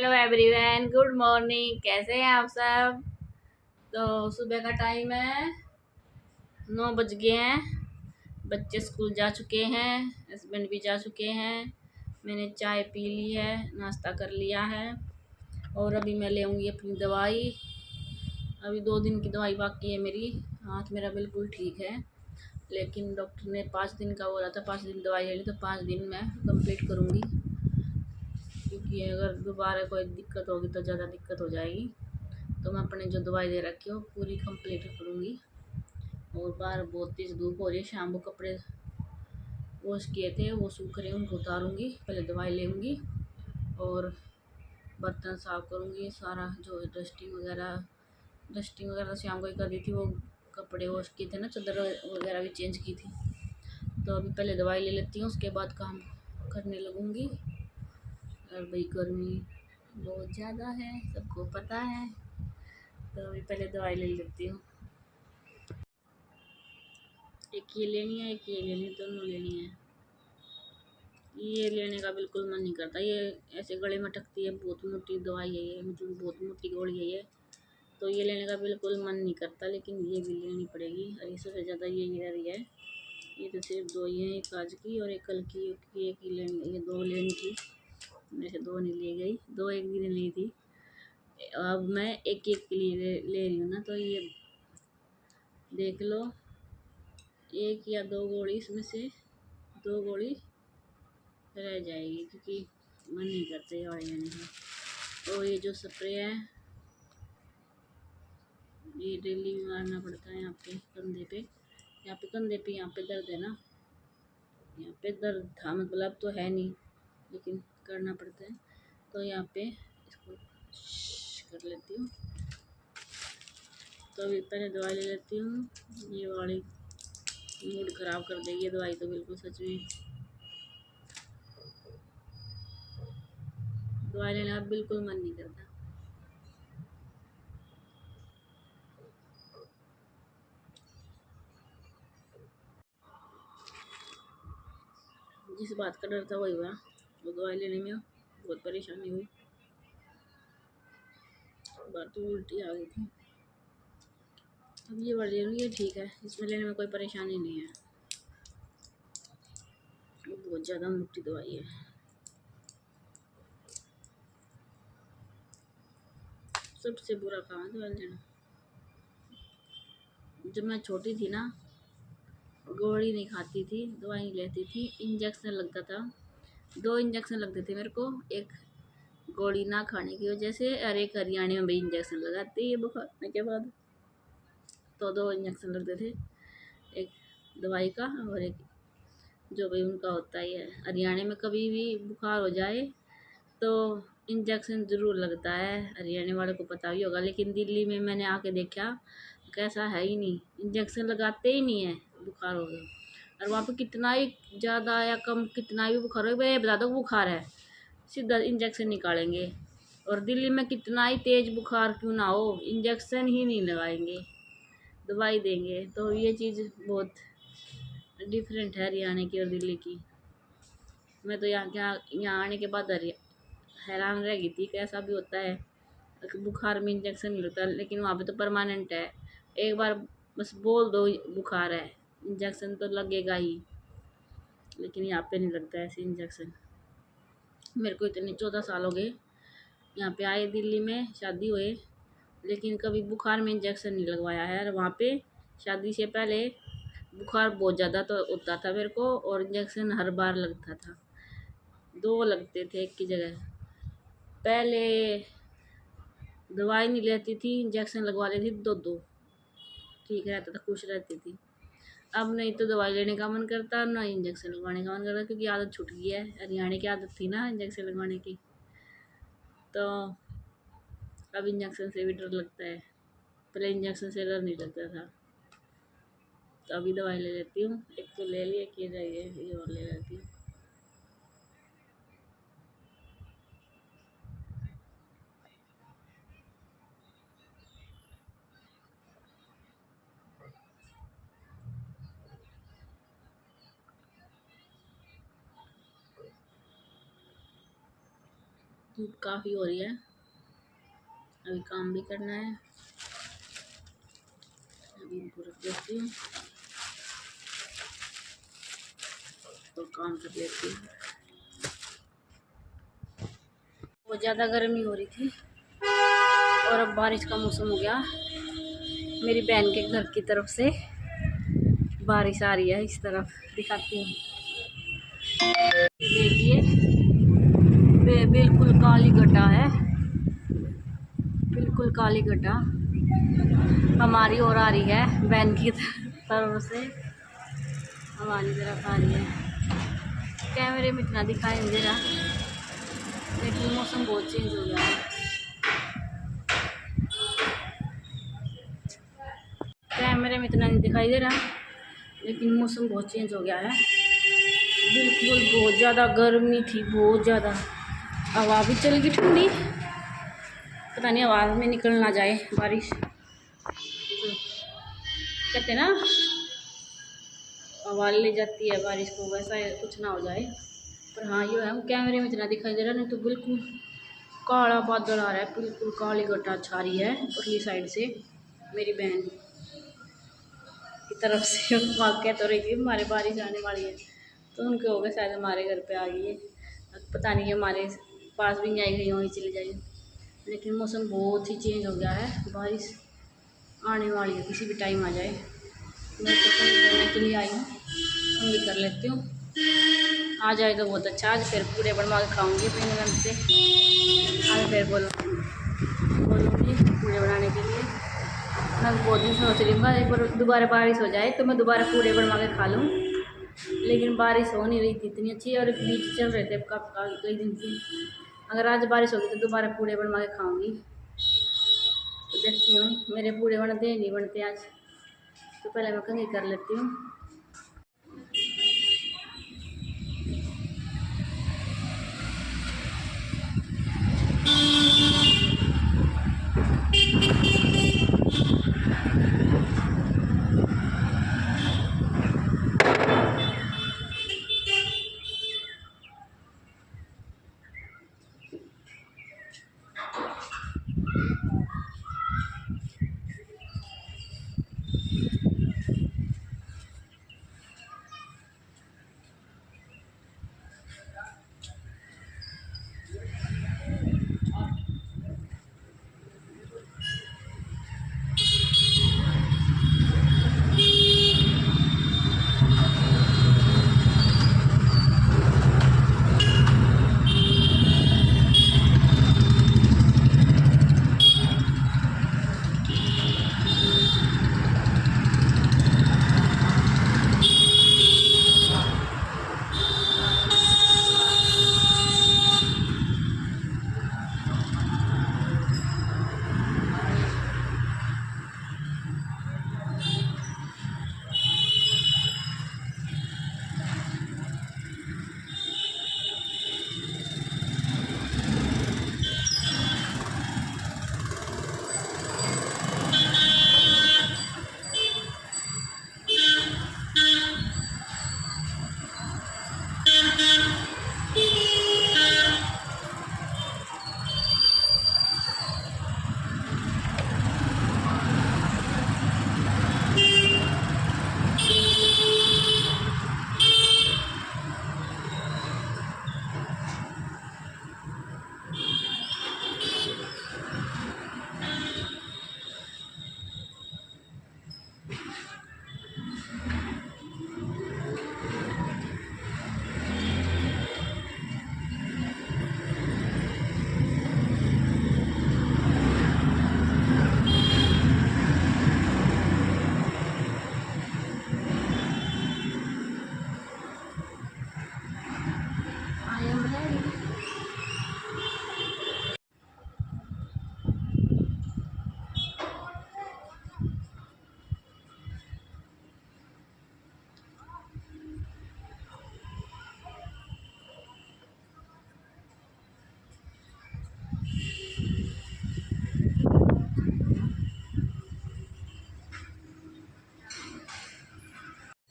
Hello everyone, good morning. कैसे हैं आप सब? तो सुबह का टाइम है, 9 बज गए हैं। बच्चे स्कूल जा चुके हैं, हस्बैंड भी जा चुके हैं। मैंने चाय पी ली है, नाश्ता कर लिया है और अभी मैं लेऊंगी अपनी दवाई। अभी 2 दिन की दवाई बाकी है मेरी। हाथ मेरा बिल्कुल ठीक है, लेकिन डॉक्टर ने 5 दिन का बोला था। 5 दिन दवाई लेनी, तो 5 दिन मैं कंप्लीट करूँगी, क्योंकि अगर दोबारा कोई दिक्कत होगी तो ज़्यादा दिक्कत हो जाएगी। तो मैं अपने जो दवाई दे रखी है वो पूरी कंप्लीट करूँगी। और बाहर बहुत तेज़ धूप हो रही है। शाम को कपड़े वॉश किए थे, वो सूख रहे हैं, उनको उतारूँगी। पहले दवाई लेंगी और बर्तन साफ़ करूँगी। सारा जो डस्टिंग वगैरह शाम को ही कर दी थी। वो कपड़े वॉश किए थे ना, चादर वगैरह भी चेंज की थी। तो अभी पहले दवाई ले लेती हूँ, उसके बाद काम करने लगूँगी। और भाई गर्मी बहुत ज़्यादा है, सबको पता है। तो अभी पहले दवाई ले लेती हूँ। एक ये लेनी है, एक ये लेनी है, दोनों लेनी है। ये लेने का बिल्कुल मन नहीं करता, ये ऐसे गले में अटकती है। बहुत मोटी दवाई है ये, मतलब बहुत मोटी गोली है ये। तो ये लेने का बिल्कुल मन नहीं करता, लेकिन ये भी लेनी पड़ेगी। और ये सबसे ज़्यादा ये रही है। ये तो सिर्फ 2 ही हैं, एक आज की और एक कल की। एक ही लेनी, ये 2 लेनी थी, मेरे से 2 नहीं ली गई। 2 एक दिन ली थी, अब मैं एक एक के लिए ले रही हूँ ना। तो ये देख लो, एक या 2 गोली इसमें से 2 गोली रह जाएगी, क्योंकि मन नहीं करते ये वाले लेने का। और ये जो स्प्रे है, ये डेली भी मारना पड़ता है यहाँ पे कंधे पे। यहाँ पे कंधे पे, यहाँ पे दर्द है ना, यहाँ पे दर्द था, मतलब अब तो है नहीं, लेकिन करना पड़ता है। तो यहाँ पे इसको कर लेती हूँ। तो अभी पहले दवाई ले लेती हूँ। ये वाली मूड ख़राब कर देगी दवाई तो, बिल्कुल सच में। दवाई लेने का बिल्कुल मन नहीं करता। जिस बात का डर था वही हुआ, वो दवाई लेने में बहुत परेशानी हुई। बात तो उल्टी आ गई थी। अब ये वाली ले लूँ, ये ठीक है, इसमें लेने में कोई परेशानी नहीं है। वो बहुत ज़्यादा मोटी दवाई है। सबसे बुरा काम है दवाई लेना। जब मैं छोटी थी ना, गोली नहीं खाती थी, दवाई नहीं लेती थी, इंजेक्शन लगता था। 2 इंजेक्शन लगते थे मेरे को, एक गोली ना खाने की वजह से और एक हरियाणा में भी इंजेक्शन लगाते हैं बुखार के बाद। तो 2 इंजेक्शन लगते थे, एक दवाई का और एक जो भी उनका होता ही है। हरियाणा में कभी भी बुखार हो जाए तो इंजेक्शन ज़रूर लगता है, हरियाणा वाले को पता भी होगा। लेकिन दिल्ली में मैंने आके देखा, कैसा है ही नहीं, इंजेक्शन लगाते ही नहीं है बुखार हो गया। और वहाँ पे कितना ही ज़्यादा या कम, कितना भी बुखार हो, भाई बता दो बुखार है, सीधा इंजेक्शन निकालेंगे। और दिल्ली में कितना ही तेज़ बुखार क्यों ना हो, इंजेक्शन ही नहीं लगाएंगे, दवाई देंगे। तो ये चीज़ बहुत डिफरेंट है हरियाणा की और दिल्ली की। मैं तो यहाँ आने के बाद हैरान रह गई थी, कैसा भी होता है। बुखार में इंजेक्शन नहीं लगता, लेकिन वहाँ पे तो परमानेंट है। एक बार बस बोल दो बुखार है, इंजेक्शन तो लगेगा ही। लेकिन यहाँ पे नहीं लगता ऐसे इंजेक्शन। मेरे को इतने 14 साल हो गए यहाँ पे आए, दिल्ली में शादी हुए, लेकिन कभी बुखार में इंजेक्शन नहीं लगवाया है। और वहाँ पे शादी से पहले बुखार बहुत ज़्यादा तो होता था मेरे को, और इंजेक्शन हर बार लगता था। 2 लगते थे एक की जगह। पहले दवाई नहीं लेती थी, इंजेक्शन लगवा लेती थी 2-2, ठीक रहता था, खुश रहती थी। अब नहीं तो दवाई लेने का मन करता, ना इंजेक्शन लगवाने का मन करता, क्योंकि आदत छूट गई है। हरियाणा की आदत थी ना इंजेक्शन लगवाने की, तो अब इंजेक्शन से भी डर लगता है। पहले इंजेक्शन से डर नहीं लगता था। तो अभी दवाई ले लेती हूँ, एक तो ले ली, एक ये रही है, ये और ले लेती हूँ। धूप काफ़ी हो रही है, अभी काम भी करना है। अभी इनको रख देती हूँ तो काम कर लेती हूँ। बहुत ज़्यादा गर्मी हो रही थी और अब बारिश का मौसम हो गया। मेरी बहन के घर की तरफ से बारिश आ रही है, इस तरफ दिखाती हूँ। देखिए बिल्कुल काली घटा है, बिल्कुल काली घटा हमारी ओर आ रही है, बहन की तरफ से हमारी तरफ आ रही है। कैमरे में इतना दिखाई नहीं दे रहा, लेकिन मौसम बहुत चेंज हो गया है। कैमरे में इतना नहीं दिखाई दे रहा, लेकिन मौसम बहुत चेंज हो गया है। बिल्कुल बहुत ज़्यादा गर्मी थी, बहुत ज़्यादा। हवा भी चल गई ठंडी, पता नहीं आवाज़ में निकल ना जाए बारिश। कहते ना आवाज़ ले जाती है बारिश को, वैसा कुछ ना हो जाए। पर हाँ ये है, कैमरे में इतना दिखाई दे रहा, नहीं तो बिल्कुल काला बादल आ रहा है, बिल्कुल काली घटा छा रही है उरली साइड से। मेरी बहन की तरफ से वहाँ कह तो रही थी हमारे बारिश आने वाली है, तो उनके हो गए शायद हमारे घर पे आ गई है। पता नहीं हमारे पास भी नहीं आई, गई वहीं चली जाएगी। लेकिन मौसम बहुत ही चेंज हो गया है, बारिश आने वाली है, किसी भी टाइम आ जाए। मैं तो करने के लिए आई हूँ, हम भी कर लेती हूँ। आ जाए तो बहुत अच्छा। आज फिर पूरे बनवा के खाऊंगी अपने ननद से। आज फिर बोलूँगी पूरे बनाने के लिए। मैं बहुत दिन सोच रही हूँ एक बार दोबारा बारिश हो जाए तो मैं दोबारा पूरे बनवा के खा लूँ, लेकिन बारिश हो नहीं रही थी इतनी अच्छी, और बीच चल रहे थे कई दिन से। अगर आज बारिश होगी तो दोबारा पूरे बनवा के खाऊंगी। तो देखती हूँ मेरे पूरे बनते हैं नहीं बनते आज, तो पहले मैं कंघी कर लेती हूँ।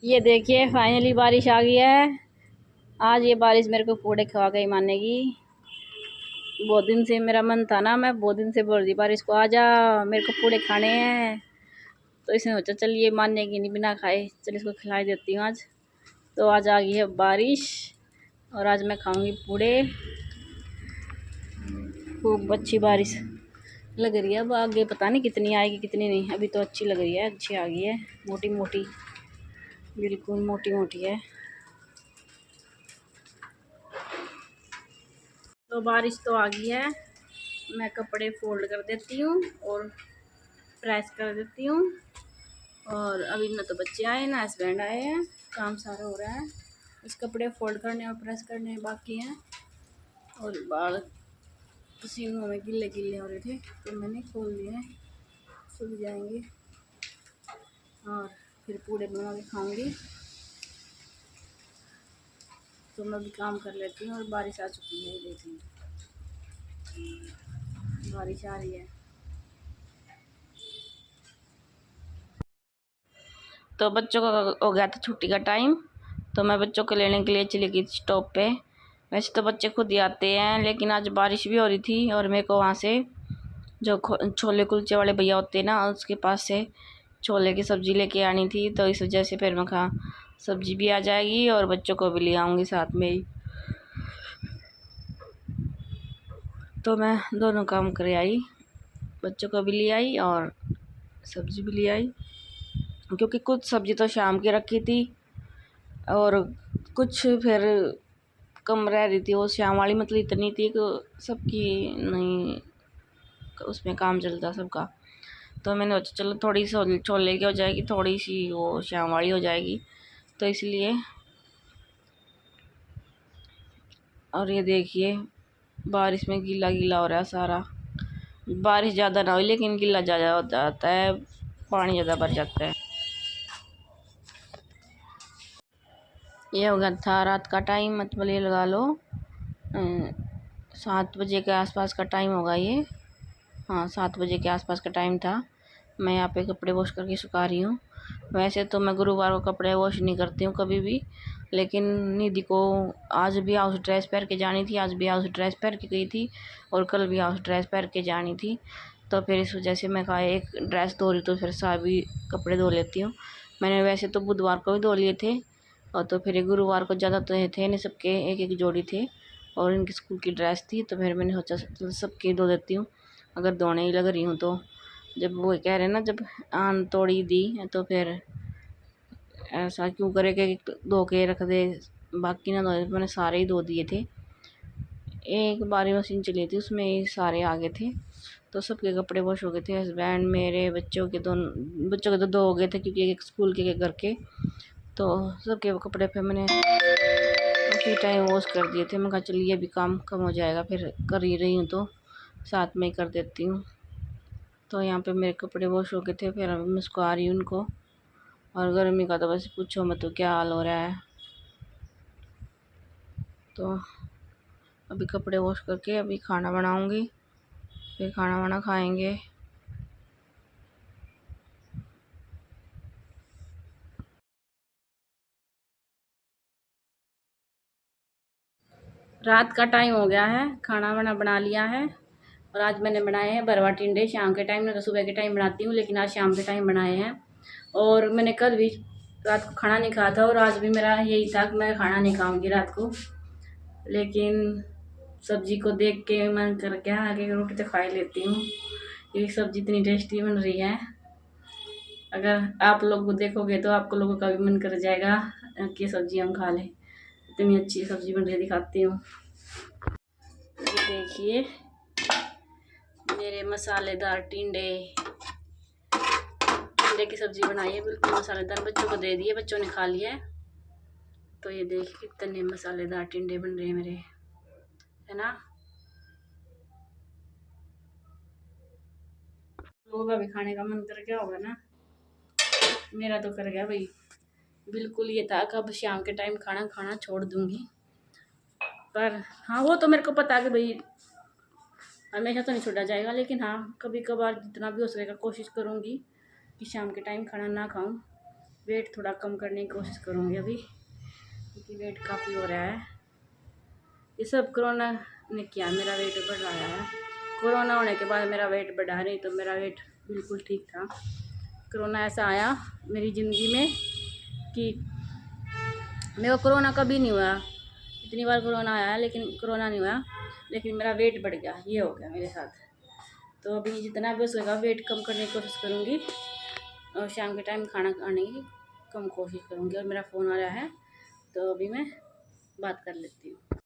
ये देखिए फाइनली बारिश आ गई है। आज ये बारिश मेरे को पूड़े खवा गई मानेगी। बहुत दिन से मेरा मन था ना, मैं बहुत दिन से बोल रही बारिश को, आजा मेरे को पूड़े खाने हैं। तो इसने सोचा चल ये मानेगी नहीं बिना खाए, चल इसको खिलाई देती हूँ आज। तो आज आ गई है बारिश और आज मैं खाऊंगी पूड़े। खूब अच्छी बारिश लग रही है। अब आगे पता नहीं कितनी आएगी कितनी नहीं, अभी तो अच्छी लग रही है, अच्छी आ गई है, मोटी मोटी, बिल्कुल मोटी मोटी है। तो बारिश तो आ गई है, मैं कपड़े फोल्ड कर देती हूँ और प्रेस कर देती हूँ। और अभी ना तो बच्चे आए ना हस्बैंड आए हैं, काम सारा हो रहा है, बस कपड़े फोल्ड करने और प्रेस करने बाकी हैं। और बाल पसीनों में गिल्ले गिल्ले हो रहे थे तो मैंने खोल दिए हैं, सूख जाएंगे और फिर पूड़े बना के खाऊंगी। तो मैं भी काम कर लेती हूँ। और बारिश आ चुकी है, देखिए बारिश आ रही है। तो बच्चों का हो गया था छुट्टी का टाइम, तो मैं बच्चों को लेने के लिए चली गई स्टॉप पे। वैसे तो बच्चे खुद ही आते हैं, लेकिन आज बारिश भी हो रही थी और मेरे को वहाँ से जो छोले कुलचे वाले भैया होते हैं ना, उसके पास से छोले की सब्ज़ी लेके आनी थी। तो इस वजह से फिर मैं कहा सब्ज़ी भी आ जाएगी और बच्चों को भी ले आऊँगी साथ में ही। तो मैं दोनों काम कर आई, बच्चों को भी ले आई और सब्ज़ी भी ले आई, क्योंकि कुछ सब्ज़ी तो शाम की रखी थी और कुछ फिर कम रह रही थी। वो शाम वाली मतलब इतनी थी कि सबकी नहीं उसमें काम चलता सबका। तो मैंने सोचा चलो थोड़ी सी छोले की हो जाएगी, थोड़ी सी वो शाम वाली हो जाएगी, तो इसलिए। और ये देखिए बारिश में गीला गीला हो रहा है सारा। बारिश ज़्यादा ना हो लेकिन गीला ज़्यादा हो जाता है, पानी ज़्यादा भर जाता है। ये हो गया था रात का टाइम, मतलब ये लगा लो 7 बजे के आसपास का टाइम होगा ये। हाँ 7 बजे के आसपास का टाइम था। मैं यहाँ पे कपड़े वॉश करके सुखा रही हूँ। वैसे तो मैं गुरुवार को कपड़े वॉश नहीं करती हूँ कभी भी, लेकिन निधि को आज भी हाउस ड्रेस पहन के जानी थी, आज भी हाउस ड्रेस पहन के गई थी और कल भी हाउस ड्रेस पहन के जानी थी। तो फिर इस वजह से मैं कहा एक ड्रेस धो रही तो फिर सभी कपड़े धो लेती हूँ। मैंने वैसे तो बुधवार को भी धो लिए थे और तो फिर गुरुवार को ज़्यादा तो थे नहीं, सबके एक एक जोड़ी थे और इनकी स्कूल की ड्रेस थी। तो फिर मैंने सोचा सबके धो देती हूँ अगर धोने ही लग रही हूँ तो। जब वो कह रहे हैं ना जब आन तोड़ी दी तो फिर ऐसा क्यों करे कि धो के रख दे बाकी ना धो। मैंने सारे ही धो दिए थे, एक बारी मशीन चली थी उसमें ही सारे आ गए थे। तो सबके कपड़े वॉश हो गए थे, हस्बैंड मेरे बच्चों के दोनों, बच्चों के तो 2 हो गए थे क्योंकि एक स्कूल के घर के। तो सबके कपड़े पे मैंने उसी टाइम वॉश कर दिए थे। मैं कहा चलिए अभी काम कम हो जाएगा, फिर कर ही रही हूँ तो साथ में ही कर देती हूँ। तो यहाँ पे मेरे कपड़े वॉश हो गए थे, फिर मैं सुखा रही हूँ उनको। और गर्मी का तो बस पूछो मत तो क्या हाल हो रहा है। तो अभी कपड़े वॉश करके अभी खाना बनाऊँगी, फिर खाना वाना खाएँगे। रात का टाइम हो गया है, खाना वाना बना लिया है और आज मैंने बनाए हैं भरवा टिंडे। शाम के टाइम में तो सुबह के टाइम बनाती हूँ, लेकिन आज शाम के टाइम बनाए हैं। और मैंने कल भी रात को खाना नहीं खाया था और आज भी मेरा यही था कि मैं खाना नहीं खाऊंगी रात को, लेकिन सब्जी को देख के मन कर गया कि रोटी तो खा ही लेती हूँ। ये सब्जी इतनी टेस्टी बन रही है, अगर आप लोग को देखोगे तो आपको लोगों का भी मन कर जाएगा कि सब्जी हम खा लें। इतनी अच्छी सब्जी बन रही दिखाती हूँ। ये देखिए मेरे मसालेदार टिंडे की सब्जी बनाई है, बिल्कुल मसालेदार। बच्चों को दे दिए, बच्चों ने खा लिया। तो ये देखिए कितने मसालेदार टिंडे बन रहे हैं मेरे, है ना। लोगों का भी खाने का मन कर गया होगा ना, मेरा तो कर गया भाई। बिल्कुल ये था कि अब शाम के टाइम खाना खाना छोड़ दूंगी, पर हाँ वो तो मेरे को पता है कि भाई हमेशा तो नहीं छोड़ा जाएगा, लेकिन हाँ कभी कभार जितना भी हो सकेगा कोशिश करूँगी कि शाम के टाइम खाना ना खाऊं। वेट थोड़ा कम करने की कोशिश करूँगी अभी, क्योंकि वेट काफ़ी हो रहा है। ये सब कोरोना ने किया, मेरा वेट बढ़ रहा है। कोरोना होने के बाद मेरा वेट बढ़ा, नहीं तो मेरा वेट बिल्कुल ठीक था। कोरोना ऐसा आया मेरी ज़िंदगी में कि मेरे को कोरोना कभी नहीं हुआ, इतनी बार कोरोना आया लेकिन कोरोना नहीं हुआ, लेकिन मेरा वेट बढ़ गया, ये हो गया मेरे साथ। तो अभी जितना भी हो सकेगा वेट कम करने की कोशिश करूँगी और शाम के टाइम खाना खाने की कम कोशिश करूँगी। और मेरा फ़ोन आ रहा है तो अभी मैं बात कर लेती हूँ।